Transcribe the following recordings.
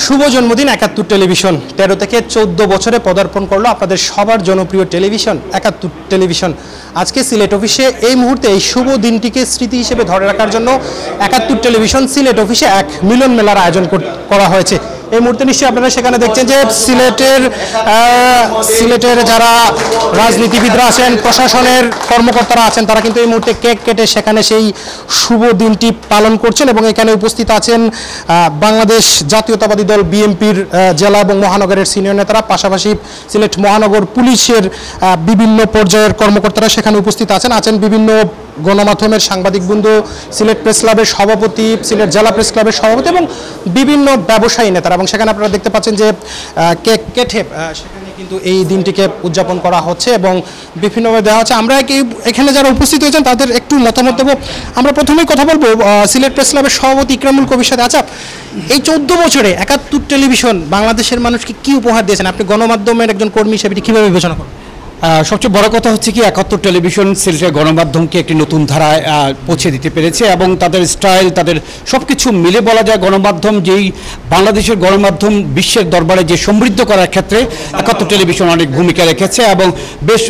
শুভ জন্মদিন ৭১ টেলিভিশন। ১৩ থেকে ১৪ বছরে পদার্পণ করলো আপনাদের সবার জনপ্রিয় টেলিভিশন ৭১ টেলিভিশন। আজকে সিলেট অফিসে এই মুহূর্তে এই শুভ দিনটিকে স্মৃতি হিসেবে ধরে রাখার জন্য ৭১ টেলিভিশন সিলেট অফিসে এক মিলন মেলার আয়োজন করা হয়েছে। এই মুহূর্তে নিশ্চয়ই আপনারা সেখানে দেখছেন যে সিলেটের যারা রাজনীতিবিদরা আছেন, প্রশাসনের কর্মকর্তারা আছেন, তারা কিন্তু এই মুহূর্তে কেক কেটে সেখানে সেই শুভ দিনটি পালন করছেন এবং এখানে উপস্থিত আছেন বাংলাদেশ জাতীয়তাবাদী দল বিএনপির জেলা এবং মহানগরের সিনিয়র নেতারা, পাশাপাশি সিলেট মহানগর পুলিশের বিভিন্ন পর্যায়ের কর্মকর্তারা সেখানে উপস্থিত আছেন বিভিন্ন গণমাধ্যমের সাংবাদিকবৃন্দ, সিলেট প্রেস ক্লাবের সভাপতি, সিলেট জেলা প্রেস ক্লাবের সভাপতি এবং বিভিন্ন ব্যবসায়ী নেতারা। এবং সেখানে আপনারা দেখতে পাচ্ছেন যে কেক কেটে সেখানে কিন্তু এই দিনটিকে উদযাপন করা হচ্ছে এবং বিভিন্নভাবে দেওয়া হচ্ছে। আমরা এখানে যারা উপস্থিত হয়েছেন তাদের একটু মতামত দেবো। আমরা প্রথমেই কথা বলবো সিলেট প্রেস ক্লাবের সভাপতি ইকরামুল কবির সাথে। আচ্ছা, এই ১৪ বছরে ৭১ টেলিভিশন বাংলাদেশের মানুষকে কি উপহার দিয়েছেন? আপনি গণমাধ্যমের একজন কর্মী হিসেবে কীভাবে বিবেচনা করেন? সবচেয়ে বড় কথা হচ্ছে কি ৭১ টেলিভিশন সিলেটের গণমাধ্যমকে একটি নতুন ধারায় পৌঁছে দিতে পেরেছে এবং তাদের স্টাইল, তাদের সব কিছু মিলে বলা যায় গণমাধ্যম যেই বাংলাদেশের গণমাধ্যম বিশ্বের দরবারে যে সমৃদ্ধ করার ক্ষেত্রে ৭১ টেলিভিশন অনেক ভূমিকা রেখেছে এবং বেশ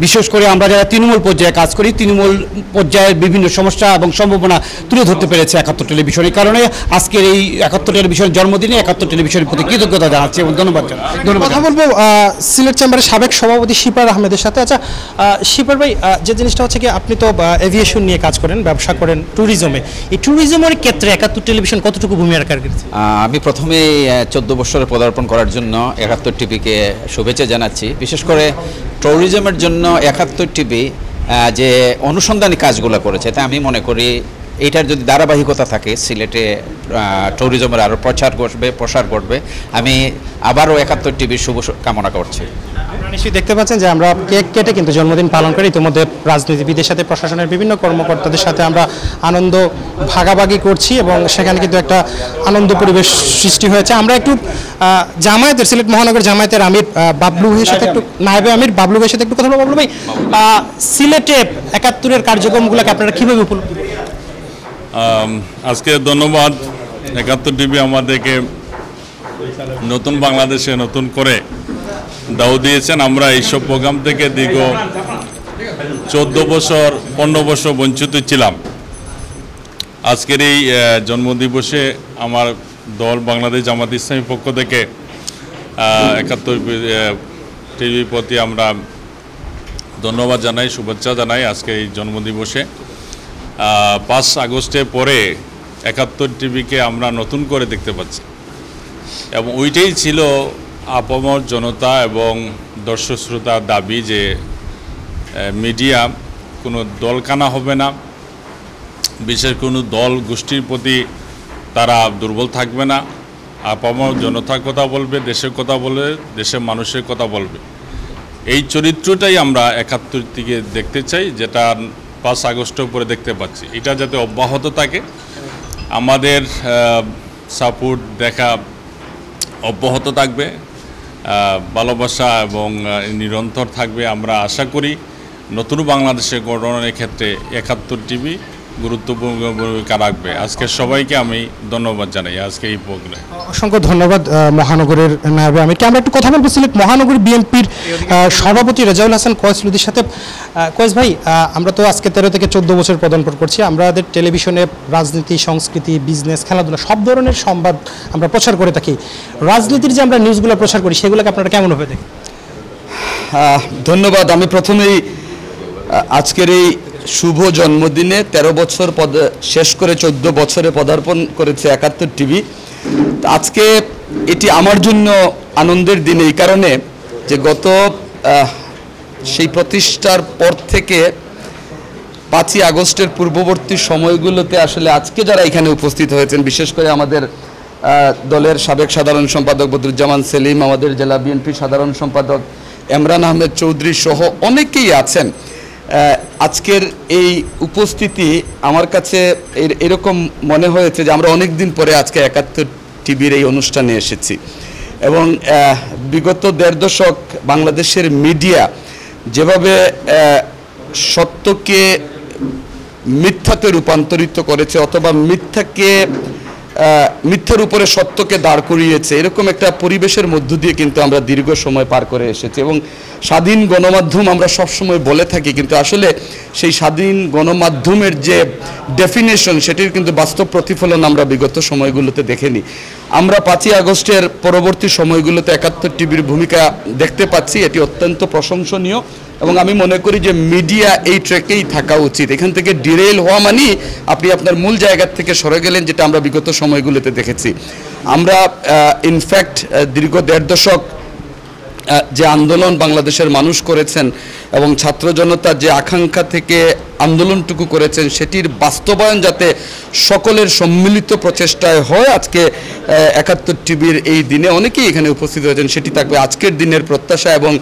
বিশেষ করে আমরা যারা তৃণমূল পর্যায়ে কাজ করি, তৃণমূল পর্যায়ের বিভিন্ন সমস্যা এবং সম্ভাবনা তুলে ধরতে পেরেছে ৭১ টেলিভিশন। এই কারণে আজকের এই ৭১ টেলিভিশনের জন্মদিনে ৭১ টেলিভিশনের প্রতি কৃতজ্ঞতা জানাচ্ছি এবং ধন্যবাদ। কথা বলবো সিলেট চেম্বারের সাবেক সভাপতি শিপার আহমেদের সাথে। আচ্ছা শিপার ভাই, যে জিনিসটা হচ্ছে কি, আপনি তো এভিয়েশন নিয়ে কাজ করেন, ব্যবসা করেন, ট্যুরিজমে। এই ট্যুরিজমের ক্ষেত্রে ৭১ টেলিভিশন কতটুকু ভূমিকা রেখেছে? আমি প্রথমেই ১৪ বছরে পদার্পণ করার জন্য ৭১ টিভিকে শুভেচ্ছা জানাচ্ছি। বিশেষ করে ট্যুরিজমের জন্য ৭১ টিভি যে অনুসন্ধানী কাজগুলো করেছে, তা আমি মনে করি এইটার যদি ধারাবাহিকতা থাকে সিলেটে ট্যুরিজমের আরও প্রসার ঘটবে। আমি আবারও ৭১ টিভির শুভ কামনা করছি। নিশ্চয়ই দেখতে পাচ্ছেন যে আমরা কেক কেটে কিন্তু জন্মদিন পালন করি। ইতিমধ্যে রাজনীতিবিদের সাথে, প্রশাসনের বিভিন্ন কর্মকর্তাদের সাথে আমরা আনন্দ ভাগাভাগি করছি এবং সেখানে কিন্তু একটা আনন্দ পরিবেশ সৃষ্টি হয়েছে। আমরা একটু জামায়াতের, সিলেট মহানগর জামায়াতের আমির বাবলু ভাইয়ের সাথে একটু, নায়েবে আমির বাবলু ভাইয়ের সাথে একটু কথা বলবো। বাবলু ভাই, সিলেটে ৭১-এর কার্যক্রমগুলোকে আপনারা কীভাবে উপলব্ধি করেন? আজকে ধন্যবাদ ৭১ টিভি আমাদেরকে নতুন বাংলাদেশে নতুন করে দাও দিয়েছেন। আমরা এইসব প্রোগ্রাম থেকে দীর্ঘ ১৪ বছর ১৫ বছর বঞ্চিত ছিলাম। আজকের এই জন্মদিবসে আমার দল বাংলাদেশ জামাত ইসলামীর পক্ষ থেকে ৭১ টিভির প্রতি আমরা ধন্যবাদ জানাই, শুভেচ্ছা জানাই। আজকে এই জন্মদিবসে ৫ আগস্টের পরে ৭১ টিভিকে আমরা নতুন করে দেখতে পাচ্ছি এবং ওইটাই ছিল আপামর জনতা এবং দর্শক শ্রোতার দাবি যে মিডিয়া কোনো দলকানা হবে না, বিশেষ কোনো দল গোষ্ঠীর প্রতি তারা দুর্বল থাকবে না, আপামর জনতার কথা বলবে, দেশের কথা বলবে, দেশের মানুষের কথা বলবে। এই চরিত্রটাই আমরা ৭১ থেকে দেখতে চাই, যেটা ৫ আগস্টের পরে দেখতে পাচ্ছি। এটা যাতে অব্যাহত থাকে, আমাদের সাপোর্ট দেখা অব্যাহত থাকবে, ভালোবাসা এবং নিরন্তর থাকবে। আমরা আশা করি নতুন বাংলাদেশের গঠনের ক্ষেত্রে ৭১ টিভি গুরুত্বপূর্ণ ভূমিকা রাখবে। আজকে সবাইকে আমি ধন্যবাদ জানাই আজকে এই প্রোগ্রামে। অসংখ্য ধন্যবাদ মহানগরের নায়েবে আমিরকে। আমরা একটু কথা বলবো সিলেট মহানগর বিএনপির সভাপতি রেজাউল হাসান কয়েস লুদির সাথে। কয়েস ভাই, আমরা তো আজকে ১৩ থেকে ১৪ বছর পদার্পণ করছি। আমাদের টেলিভিশনে রাজনীতি, সংস্কৃতি, বিজনেস, খেলাধুলা সব ধরনের সংবাদ আমরা প্রচার করে থাকি। রাজনীতির যে আমরা নিউজগুলো প্রচার করি সেগুলোকে আপনারা কেমনভাবে দেখেন? ধন্যবাদ। আমি প্রথমেই আজকের এই শুভ জন্মদিনে ১৩ বছর শেষ করে ১৪ বছরে পদার্পণ করেছে ৭১ টিভি। আজকে এটি আমার জন্য আনন্দের দিন এই কারণে যে গত সেই প্রতিষ্ঠার পর থেকে ৫ই আগস্টের পূর্ববর্তী সময়গুলোতে আসলে আজকে যারা এখানে উপস্থিত হয়েছেন, বিশেষ করে আমাদের দলের সাবেক সাধারণ সম্পাদক বদরুজ্জামান সেলিম, আমাদের জেলা বিএনপি সাধারণ সম্পাদক এমরান আহমেদ চৌধুরী সহ অনেকেই আছেন। আজকের এই উপস্থিতি আমার কাছে এরকম মনে হয়েছে যে আমরা অনেক দিন পরে আজকে ৭১ টিভির এই অনুষ্ঠানে এসেছি এবং বিগত ১.৫ দশক বাংলাদেশের মিডিয়া যেভাবে সত্যকে মিথ্যাতে রূপান্তরিত করেছে অথবা মিথ্যাকে মিথ্যের উপরে সত্যকে দাঁড় করিয়েছে, এরকম একটা পরিবেশের মধ্য দিয়ে কিন্তু আমরা দীর্ঘ সময় পার করে এসেছি। এবং স্বাধীন গণমাধ্যম আমরা সবসময় বলে থাকি, কিন্তু আসলে সেই স্বাধীন গণমাধ্যমের যে ডেফিনেশন সেটির কিন্তু বাস্তব প্রতিফলন আমরা বিগত সময়গুলোতে দেখেনি। আমরা 5ই আগস্টের পরবর্তী সময়গুলোতে 71 টিভির ভূমিকা দেখতে পাচ্ছি, এটি অত্যন্ত প্রশংসনীয় এবং আমি মনে করি যে মিডিয়া এই ট্র্যাকেই থাকা উচিত। এখান থেকে ডিরেল হওয়া মানে আপনি আপনার মূল জায়গা থেকে সরে গেলেন, যেটা আমরা বিগত সময়গুলোতে দেখেছি। আমরা ইনফ্যাক্ট দীর্ঘ 1.5 দশক যে আন্দোলন বাংলাদেশের মানুষ করেছেন এবং ছাত্র জনতা যে আকাঙ্ক্ষা থেকে আন্দোলনটুকু করেছেন সেটির বাস্তবায়ন যাতে সকলের সম্মিলিত প্রচেষ্টায় হয়, আজকে 71 টিভির এই দিনে অনেকেই এখানে উপস্থিত হয়েছেন, সেটি থাকবে আজকের দিনের প্রত্যাশা। এবং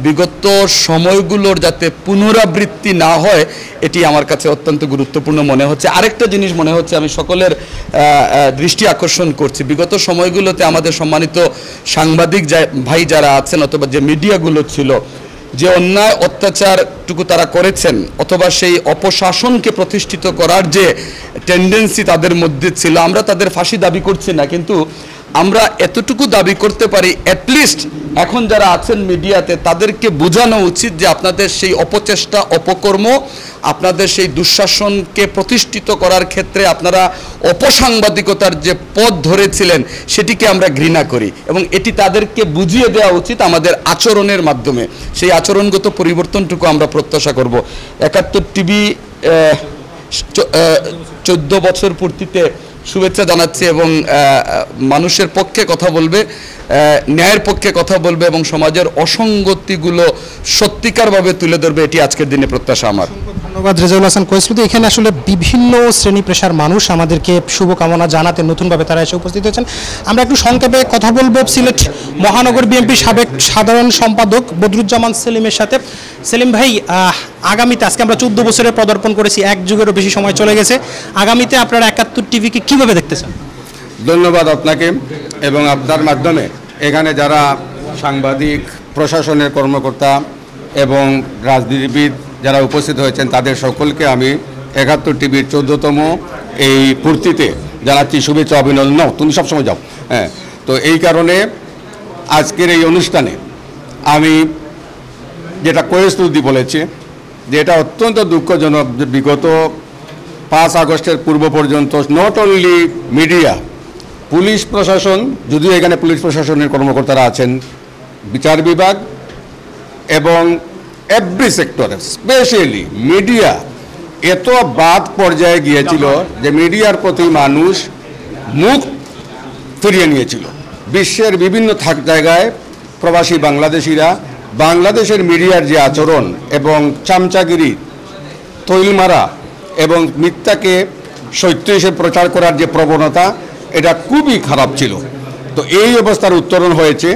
বিগত সময়গুলোর যাতে পুনরাবৃত্তি না হয় এটি আমার কাছে অত্যন্ত গুরুত্বপূর্ণ মনে হচ্ছে। আরেকটা জিনিস মনে হচ্ছে, আমি সকলের দৃষ্টি আকর্ষণ করছি, বিগত সময়গুলোতে আমাদের সম্মানিত সাংবাদিক ভাই যারা আছেন অথবা যে মিডিয়াগুলো ছিল, যে অন্যায় অত্যাচারটুকু তারা করেছেন অথবা সেই অপশাসনকে প্রতিষ্ঠিত করার যে টেন্ডেন্সি তাদের মধ্যে ছিল, আমরা তাদের ফাঁসি দাবি করছি না, কিন্তু আমরা এতটুকু দাবি করতে পারি অ্যাটলিস্ট এখন যারা আছেন মিডিয়াতে তাদেরকে বোঝানো উচিত যে আপনাদের সেই অপচেষ্টা, অপকর্ম, আপনাদের সেই দুঃশাসনকে প্রতিষ্ঠিত করার ক্ষেত্রে আপনারা অপসাংবাদিকতার যে পথ ধরেছিলেন সেটিকে আমরা ঘৃণা করি এবং এটি তাদেরকে বুঝিয়ে দেওয়া উচিত আমাদের আচরণের মাধ্যমে। সেই আচরণগত পরিবর্তনটুকু আমরা প্রত্যাশা করব। 71 টিভি 14 বছর পূর্তিতে শুভেচ্ছা জানাচ্ছি এবং মানুষের পক্ষে কথা বলবে, ন্যায়ের পক্ষে কথা বলবে এবং সমাজের অসঙ্গতিগুলো সত্যিকারভাবে তুলে ধরবে, এটি আজকের দিনে প্রত্যাশা আমার। ধন্যবাদ রেজাউল হাসান কৈসলুদ্দিন। এখানে আসলে বিভিন্ন শ্রেণী পেশার মানুষ আমাদেরকে শুভকামনা জানাতে নতুনভাবে তারা এসে উপস্থিত হয়েছেন। আমরা একটু সংক্ষেপে কথা বলবো সিলেট মহানগর বিএনপির সাবেক সাধারণ সম্পাদক বদরুজ্জামান সেলিমের সাথে। সেলিম ভাই, আগামীতে আজকে আমরা 14 বছরের পদার্পণ করেছি, 1 যুগেরও বেশি সময় চলে গেছে, আগামীতে আপনারা 71 টিভিকে কীভাবে দেখতে চান? ধন্যবাদ আপনাকে এবং আপনার মাধ্যমে এখানে যারা সাংবাদিক, প্রশাসনের কর্মকর্তা এবং রাজনীতিবিদ যারা উপস্থিত হয়েছেন তাদের সকলকে আমি 71 টিভির 14তম এই পূর্তিতে জানাচ্ছি শুভেচ্ছা, অভিনন্দন। তুমি সবসময় যাও, হ্যাঁ। তো এই কারণে আজকের এই অনুষ্ঠানে আমি যেটা কৈসলুদ্দিন বলেছে যে এটা অত্যন্ত দুঃখজনক যে বিগত 5 আগস্টের পূর্ব পর্যন্ত নট অনলি মিডিয়া, পুলিশ প্রশাসন, যদিও এখানে পুলিশ প্রশাসনের কর্মকর্তারা আছেন, বিচার বিভাগ এবং এভরি সেক্টর, স্পেশালি মিডিয়া এত বাদ পর্যায়ে গিয়েছিল যে মিডিয়ার প্রতি মানুষ মুখ ফিরিয়ে নিয়েছিল। বিশ্বের বিভিন্ন জায়গায় প্রবাসী বাংলাদেশিরা বাংলাদেশের মিডিয়ার যে আচরণ এবং চামচাগিরি, তৈলমারা এবং মিথ্যাকে সত্য হিসেবে প্রচার করার যে প্রবণতা, এটা খুবই খারাপ ছিল। তো এই অবস্থার উত্তরণ হয়েছে।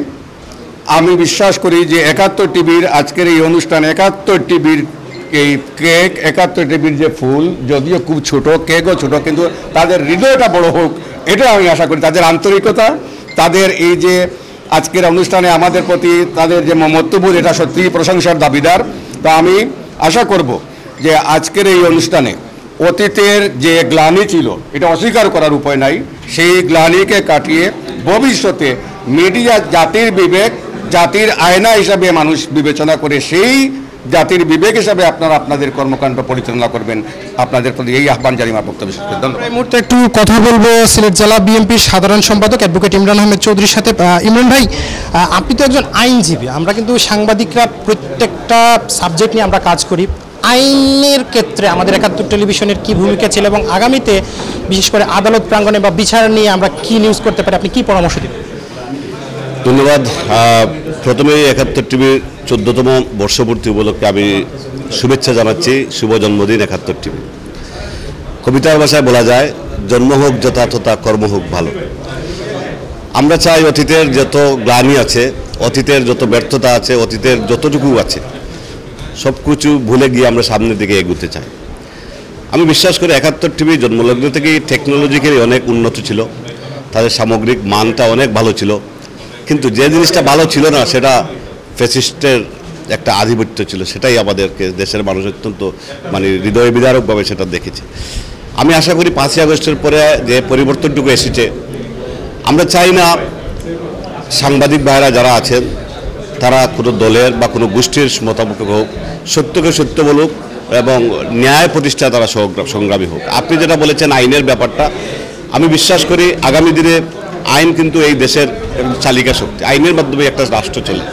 আমি বিশ্বাস করি যে 71 টিভির আজকের এই অনুষ্ঠান, 71 টিভির এই কেক, 71 টিভির যে ফুল, যদিও খুব ছোট, কেকও ছোট, কিন্তু তাদের হৃদয়টা বড় হোক, এটা আমি আশা করি। তাদের আন্তরিকতা, তাদের এই যে আজকের অনুষ্ঠানে আমাদের প্রতি তাদের যে মমত্ববোধ, এটা সত্যিই প্রশংসার দাবিদার। তা আমি আশা করব যে আজকের এই অনুষ্ঠানে অতীতের যে গ্লানি ছিল এটা অস্বীকার করার উপায় নাই, সেই গ্লানিকে কাটিয়ে ভবিষ্যতে মিডিয়া জাতির বিবেক, জাতির আয়না হিসাবে মানুষ বিবেচনা করে সেই জাতির বিবেক হিসাবে আপনারা আপনাদের কর্মকাণ্ড পরিচালনা করবেন। আপনাদের প্রতি এই আহ্বান জানিয়ে আমার বক্তব্য শেষ করছি। এই মুহূর্তে একটু কথা বলবো সিলেট জেলা বিএনপির সাধারণ সম্পাদক অ্যাডভোকেট ইমরান আহমেদ চৌধুরীর সাথে। ইমরান ভাই, আপনি তো একজন আইনজীবী, আমরা কিন্তু সাংবাদিকরা প্রত্যেকটা সাবজেক্ট নিয়ে আমরা কাজ করি। আইনের ক্ষেত্রে আমাদের 71 টেলিভিশনের কি ভূমিকা ছিল এবং আগামীতে বিশেষ করে আদালত প্রাঙ্গণে বা বিচার নিয়ে আমরা কি নিউজ করতে পারি, আপনি কি পরামর্শ দেবেন? ধন্যবাদ। প্রথমেই 71 টিভির 14তম বর্ষপূর্তি উপলক্ষে আমি শুভেচ্ছা জানাচ্ছি। শুভ জন্মদিন 71 টিভি। কবিতার ভাষায় বলা যায়, জন্ম হোক যথার্থতা, কর্ম হোক ভালো। আমরা চাই অতীতের যত গ্লানি আছে, অতীতের যত ব্যর্থতা আছে, অতীতের যতটুকু আছে সব কিছু ভুলে গিয়ে আমরা সামনের দিকে এগোতে চাই। আমি বিশ্বাস করি 71 টিভি জন্মলগ্ন থেকেই টেকনোলজিক্যালি অনেক উন্নত ছিল, তাদের সামগ্রিক মানটা অনেক ভালো ছিল, কিন্তু যে জিনিসটা ভালো ছিল না সেটা ফ্যাসিস্টের একটা আধিপত্য ছিল। সেটাই আমাদেরকে দেশের মানুষ অত্যন্ত হৃদয় বিদারকভাবে সেটা দেখেছে। আমি আশা করি 5ই আগস্টের পরে যে পরিবর্তনটুকু এসেছে, আমরা চাই না সাংবাদিক ভাইরা যারা আছেন তারা কোনো দলের বা কোনো গোষ্ঠীর মতামত হোক, সত্যকে সত্য বলুক এবং ন্যায় প্রতিষ্ঠায় তারা সংগ্রামী হোক। আপনি যেটা বলেছেন আইনের ব্যাপারটা, আমি বিশ্বাস করি আগামী দিনে আইন কিন্তু এই দেশের চালিকা শক্তি। আইনের মাধ্যমে একটা রাষ্ট্র চলে,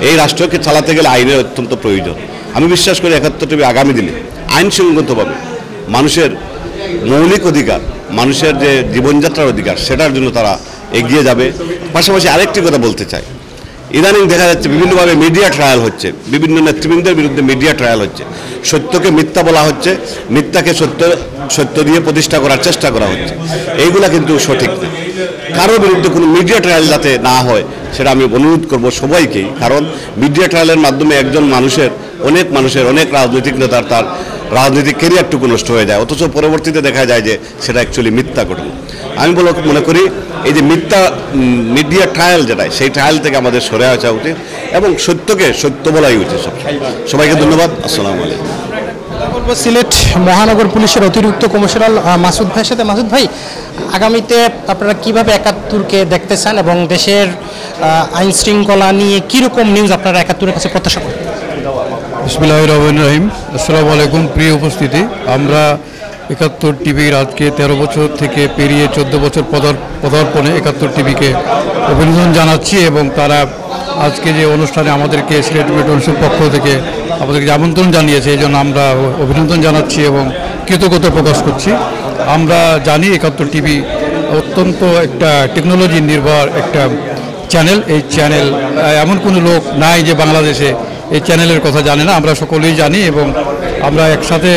এই রাষ্ট্রকে চালাতে গেলে আইনের অত্যন্ত প্রয়োজন। আমি বিশ্বাস করি 71 টিভি আগামী দিনে আইনসঙ্গতভাবে মানুষের মৌলিক অধিকার, মানুষের যে জীবনযাত্রার অধিকার, সেটার জন্য তারা এগিয়ে যাবে। পাশাপাশি আরেকটি কথা বলতে চাই, ইদানিং দেখা যাচ্ছে বিভিন্নভাবে মিডিয়া ট্রায়াল হচ্ছে, বিভিন্ন নেতৃবৃন্দের বিরুদ্ধে মিডিয়া ট্রায়াল হচ্ছে, সত্যকে মিথ্যা বলা হচ্ছে, মিথ্যাকে সত্য দিয়ে প্রতিষ্ঠা করার চেষ্টা করা হচ্ছে। এইগুলা কিন্তু সঠিক না। কারোর বিরুদ্ধে কোনো মিডিয়া ট্রায়াল যাতে না হয় সেটা আমি অনুরোধ করব সবাইকেই। কারণ মিডিয়া ট্রায়ালের মাধ্যমে একজন মানুষের অনেক রাজনৈতিক নেতার তার রাজনৈতিক ক্যারিয়ারটুকু নষ্ট হয়ে যায়, অথচ পরবর্তীতে দেখা যায় যে সেটা অ্যাকচুয়ালি মিথ্যা ঘটনা। আমি মনে করি এই যে মিডিয়া ট্রায়াল যেটা, সেই ট্রায়াল থেকে আমাদের সরে আসা উচিত এবং সত্যকে সত্য বলাই উচিত। সবাইকে ধন্যবাদ। আসসালামু আলাইকুম। সিলেট মহানগর পুলিশের অতিরিক্ত কমিশনার মাসুদ ভাইয়ের সাথে। মাসুদ ভাই, আগামীতে আপনারা কিভাবে 71-কে দেখতে চান এবং দেশের আইন শৃঙ্খলা নিয়ে কীরকম নিউজ আপনারা 71-এর কাছে প্রত্যাশা করেন? বিসমিল্লাহির রহমানির রহিম। আসসালামু আলাইকুম। প্রিয় উপস্থিতি, আমরা 71 টিভির আজকে 13 বছর থেকে পেরিয়ে 14 বছর পদার্পণে 71 টিভিকে অভিনন্দন জানাচ্ছি এবং তারা আজকে যে অনুষ্ঠানে আমাদেরকে সিলেট মেট্রোপলিটনের পক্ষ থেকে আমাদেরকে আমন্ত্রণ জানিয়েছে, এই জন্য আমরা অভিনন্দন জানাচ্ছি এবং কৃতজ্ঞতা প্রকাশ করছি। আমরা জানি 71 টিভি অত্যন্ত একটা টেকনোলজি নির্ভর একটা চ্যানেল। এই চ্যানেল এমন কোনো লোক নাই যে বাংলাদেশে এই চ্যানেলের কথা জানে না। আমরা সকলেই জানি এবং আমরা একসাথে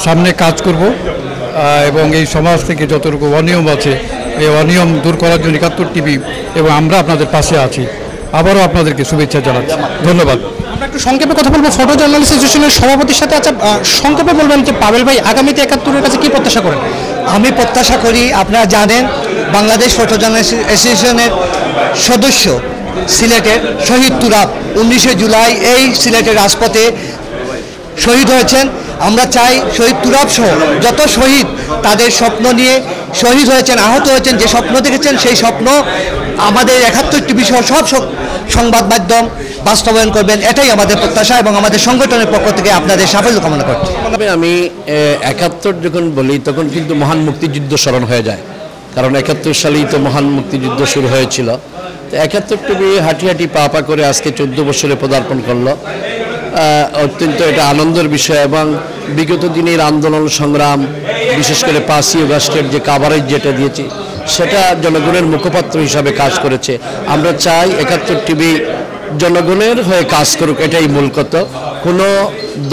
সামনে কাজ করব এবং এই সমাজ থেকে যতটুকু অনিয়ম আছে এই অনিয়ম দূর করার জন্য 71 টিভি এবং আমরা আপনাদের পাশে আছি। আবারও আপনাদেরকে শুভেচ্ছা জানাচ্ছি। ধন্যবাদ। আমরা একটু সংক্ষেপে কথা বলবো ফটো জার্নালিস্ট অ্যাসোসিয়েশনের সভাপতির সাথে। আচ্ছা, সংক্ষেপে বলবেন যে পাবেল ভাই আগামীতে 71-এর কাছে কি প্রত্যাশা করেন? আমি প্রত্যাশা করি, আপনারা জানেন বাংলাদেশ ফটো জার্নালিস্ট অ্যাসোসিয়েশনের সদস্য সিলেটের শহীদ তুরাব 19 জুলাই এই সিলেটের রাজপথে শহীদ হয়েছেন। আমরা চাই শহীদ তুরাব সহ যত শহীদ তাদের স্বপ্ন নিয়ে শহীদ হয়েছেন, আহত হয়েছেন, যে স্বপ্ন দেখেছেন সেই স্বপ্ন আমাদের 71 টিভি সহ সব সংবাদ মাধ্যম বাস্তবায়ন করবেন, এটাই আমাদের প্রত্যাশা এবং আমাদের সংগঠনের পক্ষ থেকে আপনাদের সাফল্য কামনা করছি। আমি 71 যখন বলি তখন কিন্তু মহান মুক্তিযুদ্ধ স্মরণ হয়ে যায়, কারণ 71 সালেই তো মহান মুক্তিযুদ্ধ শুরু হয়েছিল। তো 71 টিভি হাঁটি হাঁটি পা পা করে আজকে 14 বছরে পদার্পণ করলো। অত্যন্ত এটা আনন্দের বিষয় এবং বিগত দিনের আন্দোলন সংগ্রাম, বিশেষ করে 5ই আগস্টের যে কাভারেজ যেটা দিয়েছি সেটা জনগণের মুখপাত্র হিসাবে কাজ করেছে। আমরা চাই 71 টিভি জনগণের হয়ে কাজ করুক, এটাই মূল কথা। কোনো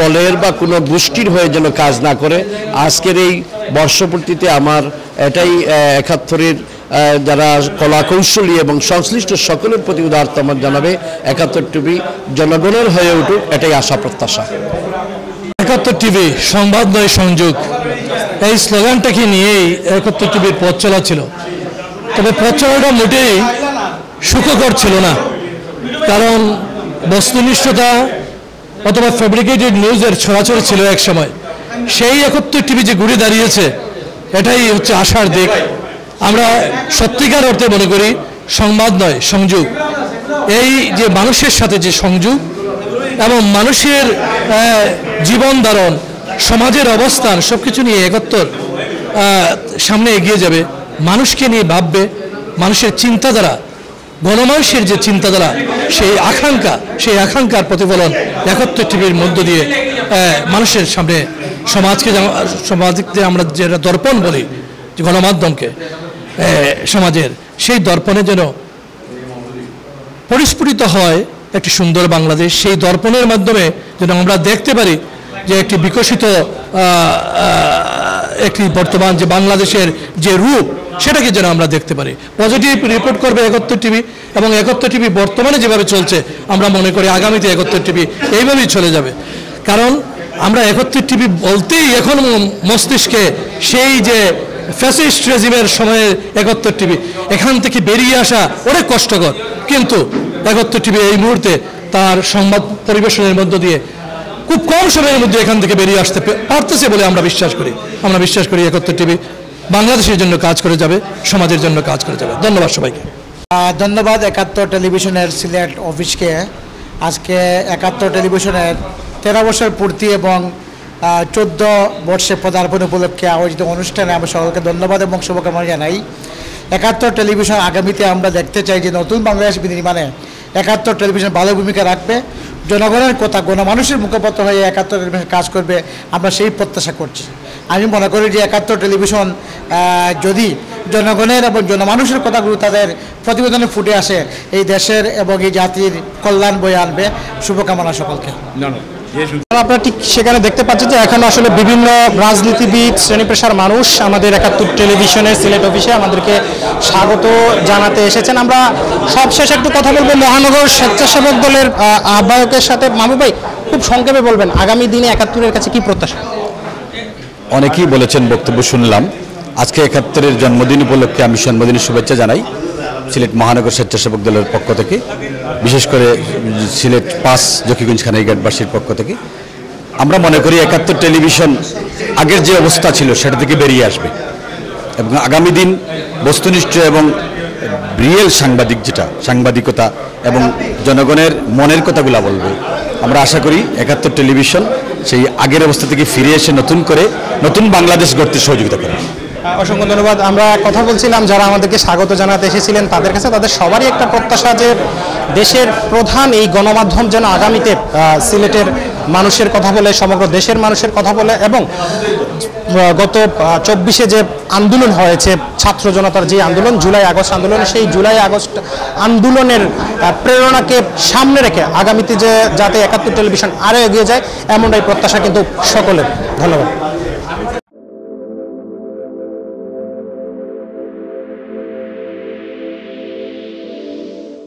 দলের বা কোনো গোষ্ঠীর হয়ে যেন কাজ না করে। আজকের এই বর্ষপূর্তিতে আমার এটাই 71-এর যারা কলাকৌশলী এবং সংশ্লিষ্ট সকলের প্রতি উদারতা আমার জানাবে 71 টিভি জনগণের হয়ে উঠুক, এটাই আশা প্রত্যাশা। 71 টিভি সংবাদ নয় সংযোগ, এই স্লোগানটাকে নিয়েই 71 টিভির পথ চলা ছিল। তবে পথ চলাটা মোটেই সুখকর ছিল না, কারণ বস্তুনিষ্ঠতা অথবা ফ্যাব্রিকেটেড নিউজের ছড়াছড়ি ছিল এক সময়। সেই 71 টিভি যে ঘুরে দাঁড়িয়েছে এটাই হচ্ছে আশার দিক। আমরা সত্যিকার অর্থে মনে করি সংবাদ নয় সংযোগ, এই যে মানুষের সাথে যে সংযোগ এবং মানুষের জীবন ধারণ, সমাজের অবস্থান সব কিছু নিয়ে 71 সামনে এগিয়ে যাবে, মানুষকে নিয়ে ভাববে। মানুষের চিন্তাধারা, গণমানুষের যে চিন্তাধারা, সেই আকাঙ্ক্ষার প্রতিফলন 71 টিভির মধ্য দিয়ে মানুষের সামনে সমাজকে আমরা যেটা দর্পণ বলি, যে গণমাধ্যমকে সমাজের, সেই দর্পণে যেন পরিস্ফুটিত হয় একটি সুন্দর বাংলাদেশ। সেই দর্পণের মাধ্যমে যেন আমরা দেখতে পারি যে একটি বিকশিত একটি বর্তমান যে বাংলাদেশের যে রূপ, সেটাকে যেন আমরা দেখতে পারি। পজিটিভ রিপোর্ট করবে 71 টিভি এবং 71 টিভি বর্তমানে যেভাবে চলছে আমরা মনে করি আগামীতে 71 টিভি এইভাবেই চলে যাবে। কারণ আমরা 71 টিভি বলতেই এখন মস্তিষ্কে সেই যে ফ্যাসিস্ট রেজিমের সময়ে 71 টিভি, এখান থেকে বেরিয়ে আসা অনেক কষ্টকর, কিন্তু 71 টিভি এই মুহূর্তে তার সংবাদ পরিবেশনের মধ্য দিয়ে খুব কম সময়ের মধ্যে এখান থেকে বেরিয়ে আসতে পারতেছে বলে আমরা বিশ্বাস করি। আমরা বিশ্বাস করি 71 টিভি বাংলাদেশের জন্য কাজ করে যাবে, সমাজের জন্য কাজ করে যাবে। ধন্যবাদ সবাইকে। ধন্যবাদ 71 টেলিভিশনের সিলেট অফিসকে। আজকে 71 টেলিভিশনের 13 বছর পূর্তি এবং 14 বর্ষে পদার্পণ উপলক্ষে আয়োজিত অনুষ্ঠানে আমি সকলকে ধন্যবাদ এবং শুভকামনা জানাই। 71 টেলিভিশন আগামীতে আমরা দেখতে চাই যে নতুন বাংলাদেশ বিনির্মাণে 71 টেলিভিশন ভালো ভূমিকা রাখবে, জনগণের কথা গণমানুষের মুখপাত্র হয়ে 71 টেলিভিশন কাজ করবে, আমরা সেই প্রত্যাশা করছি। আমি মনে করি যে 71 টেলিভিশন যদি জনগণের এবং জনমানুষের কথাগুলো তাদের প্রতিবেদনে ফুটে আসে, এই দেশের এবং এই জাতির কল্যাণ বয়ে আনবে। শুভকামনা সকলকে। আপনারা ঠিক সেখানে দেখতে পাচ্ছেন যে এখন আসলে বিভিন্ন রাজনীতিবিদ, শ্রেণী পেশার মানুষ আমাদের 71 টেলিভিশনের সিলেট অফিসে আমাদেরকে স্বাগত জানাতে এসেছেন। আমরা সবশেষে একটু কথা বলবো মহানগর স্বেচ্ছাসেবক দলের আহ্বায়কের সাথে। মাহবুব ভাই, খুব সংক্ষেপে বলবেন আগামী দিনে 71-এর কাছে কি প্রত্যাশা? অনেকেই বলেছেন, বক্তব্য শুনলাম। আজকে 71-এর জন্মদিন উপলক্ষে আমি জন্মদিনের শুভেচ্ছা জানাই সিলেট মহানগর স্বেচ্ছাসেবক দলের পক্ষ থেকে, বিশেষ করে সিলেট 5 জকিগঞ্জ খানাইঘাটবাসীর পক্ষ থেকে। আমরা মনে করি 71 টেলিভিশন আগের যে অবস্থা ছিল সেটা থেকে বেরিয়ে আসবে এবং আগামী দিন বস্তুনিষ্ঠ এবং রিয়েল সাংবাদিকতা এবং জনগণের মনের কথাগুলো বলবে। আমরা আশা করি 71 টেলিভিশন সেই আগের অবস্থা থেকে ফিরে এসে নতুন বাংলাদেশ গড়তে সহযোগিতা করে। অসংখ্য ধন্যবাদ। আমরা কথা বলছিলাম যারা আমাদেরকে স্বাগত জানাতে এসেছিলেন তাদের কাছে, তাদের সবারই একটা প্রত্যাশা যে দেশের প্রধান এই গণমাধ্যম যেন আগামীতে সিলেটের মানুষের কথা বলে, সমগ্র দেশের মানুষের কথা বলে এবং গত 24-এ যে আন্দোলন হয়েছে ছাত্র জনতার যে আন্দোলন, জুলাই আগস্ট আন্দোলন, সেই জুলাই আগস্ট আন্দোলনের প্রেরণাকে সামনে রেখে আগামীতে যে যাতে 71 টেলিভিশন আরও এগিয়ে যায় এমনটাই প্রত্যাশা কিন্তু সকলের। ধন্যবাদ।